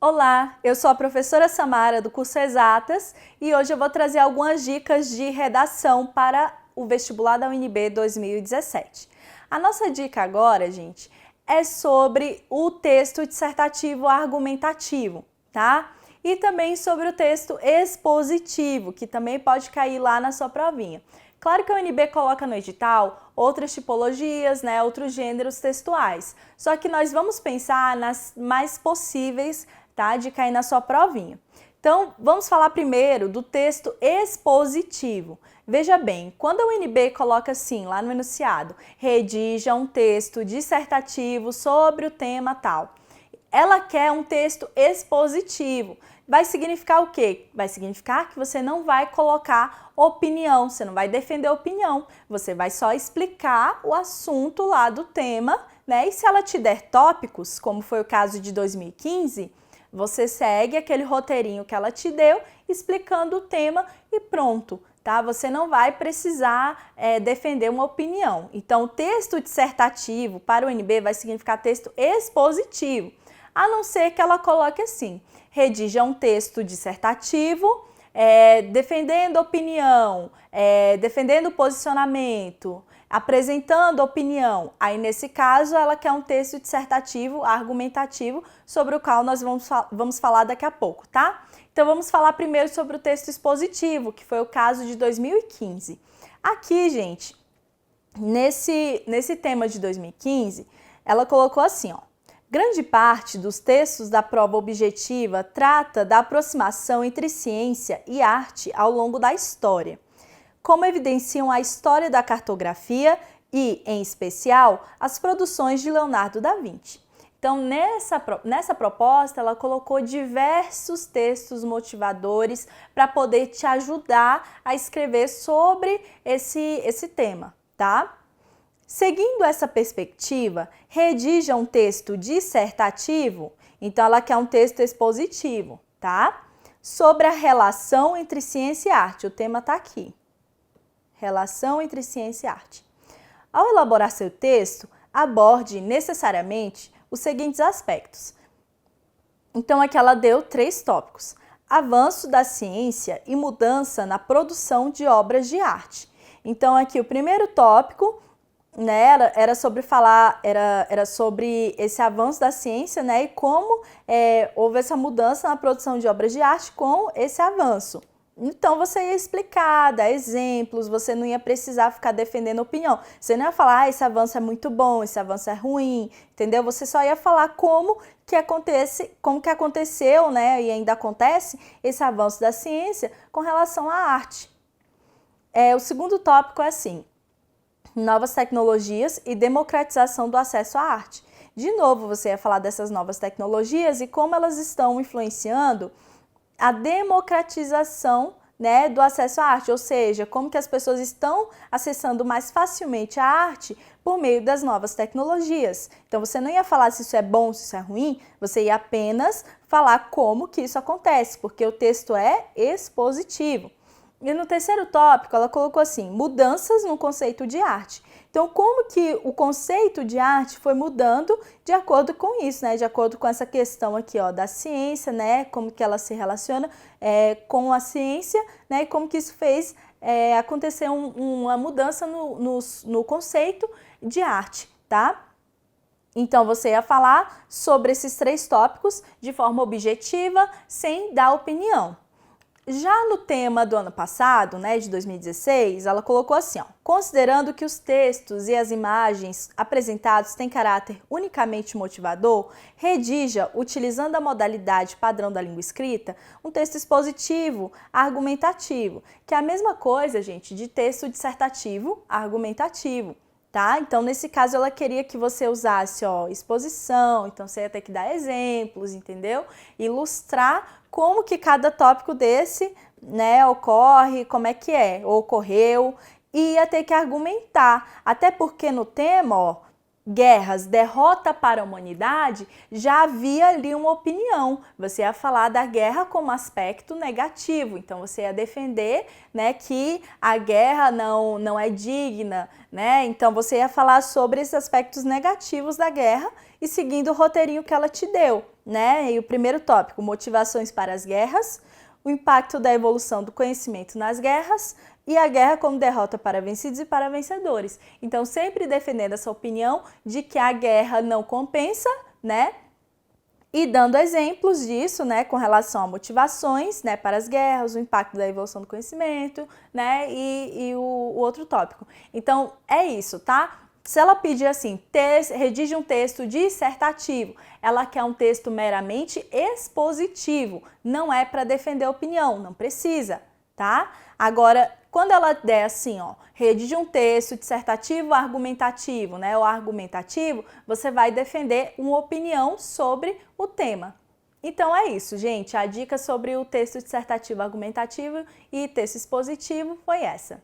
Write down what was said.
Olá, eu sou a professora Samara do curso Exatas e hoje eu vou trazer algumas dicas de redação para o vestibular da UNB 2017. A nossa dica agora, gente, é sobre o texto dissertativo argumentativo, tá? E também sobre o texto expositivo, que também pode cair lá na sua provinha. Claro que a UNB coloca no edital outras tipologias, né, outros gêneros textuais, só que nós vamos pensar nas mais possíveis, tá, de cair na sua provinha. Então, vamos falar primeiro do texto expositivo. Veja bem, quando a UNB coloca assim, lá no enunciado, redija um texto dissertativo sobre o tema tal, ela quer um texto expositivo. Vai significar o quê? Vai significar que você não vai colocar opinião, você não vai defender opinião, você vai só explicar o assunto lá do tema, né? E se ela te der tópicos, como foi o caso de 2015, você segue aquele roteirinho que ela te deu, explicando o tema e pronto, tá? Você não vai precisar defender uma opinião. Então, texto dissertativo para o UNB vai significar texto expositivo, a não ser que ela coloque assim, redija um texto dissertativo, defendendo opinião, defendendo posicionamento, apresentando opinião. Aí, nesse caso, ela quer um texto dissertativo, argumentativo, sobre o qual nós vamos falar daqui a pouco, tá? Então, vamos falar primeiro sobre o texto expositivo, que foi o caso de 2015. Aqui, gente, nesse tema de 2015, ela colocou assim, ó. Grande parte dos textos da prova objetiva trata da aproximação entre ciência e arte ao longo da história, como evidenciam a história da cartografia e, em especial, as produções de Leonardo da Vinci. Então, nessa proposta, ela colocou diversos textos motivadores para poder te ajudar a escrever sobre esse tema, tá? Seguindo essa perspectiva, redija um texto dissertativo, então ela quer um texto expositivo, tá? Sobre a relação entre ciência e arte, o tema está aqui. Relação entre ciência e arte. Ao elaborar seu texto, aborde necessariamente os seguintes aspectos. Então aqui ela deu 3 tópicos. Avanço da ciência e mudança na produção de obras de arte. Então aqui o primeiro tópico, né, era sobre esse avanço da ciência, né, e como houve essa mudança na produção de obras de arte com esse avanço. Então, você ia explicar, dar exemplos, você não ia precisar ficar defendendo opinião. Você não ia falar, esse avanço é muito bom, esse avanço é ruim, entendeu? Você só ia falar como que aconteceu, né, e ainda acontece esse avanço da ciência com relação à arte. O segundo tópico é assim, novas tecnologias e democratização do acesso à arte. De novo, você ia falar dessas novas tecnologias e como elas estão influenciando a democratização, né, do acesso à arte, ou seja, como que as pessoas estão acessando mais facilmente a arte por meio das novas tecnologias. Então, você não ia falar se isso é bom, se isso é ruim, você ia apenas falar como que isso acontece, porque o texto é expositivo. E no terceiro tópico, ela colocou assim, mudanças no conceito de arte. Então, como que o conceito de arte foi mudando de acordo com isso, né? De acordo com essa questão aqui, ó, da ciência, né? Como que ela se relaciona com a ciência, né? E como que isso fez acontecer uma mudança no conceito de arte, tá? Então, você ia falar sobre esses 3 tópicos de forma objetiva, sem dar opinião. Já no tema do ano passado, né, de 2016, ela colocou assim, ó, considerando que os textos e as imagens apresentados têm caráter unicamente motivador, redija, utilizando a modalidade padrão da língua escrita, um texto expositivo, argumentativo, que é a mesma coisa, gente, de texto dissertativo, argumentativo. Tá? Então, nesse caso, ela queria que você usasse, ó, exposição, então você ia ter que dar exemplos, entendeu? Ilustrar como que cada tópico desse, né, ocorre, como é que ou ocorreu, e ia ter que argumentar. Até porque no tema, ó, guerras, derrota para a humanidade, já havia ali uma opinião. Você ia falar da guerra como aspecto negativo, então você ia defender, né, que a guerra não é digna, né? Então você ia falar sobre esses aspectos negativos da guerra e seguindo o roteirinho que ela te deu, né? E o primeiro tópico, motivações para as guerras, o impacto da evolução do conhecimento nas guerras, e a guerra como derrota para vencidos e para vencedores. Então, sempre defendendo essa opinião de que a guerra não compensa, né? E dando exemplos disso, né, com relação a motivações, né, para as guerras, o impacto da evolução do conhecimento, né, e o outro tópico. Então, é isso, tá? Se ela pedir assim, redige um texto dissertativo, ela quer um texto meramente expositivo, não é para defender a opinião, não precisa, tá? Agora, quando ela der assim, ó, redige um texto dissertativo argumentativo, né, ou argumentativo, você vai defender uma opinião sobre o tema. Então é isso, gente. A dica sobre o texto dissertativo argumentativo e texto expositivo foi essa.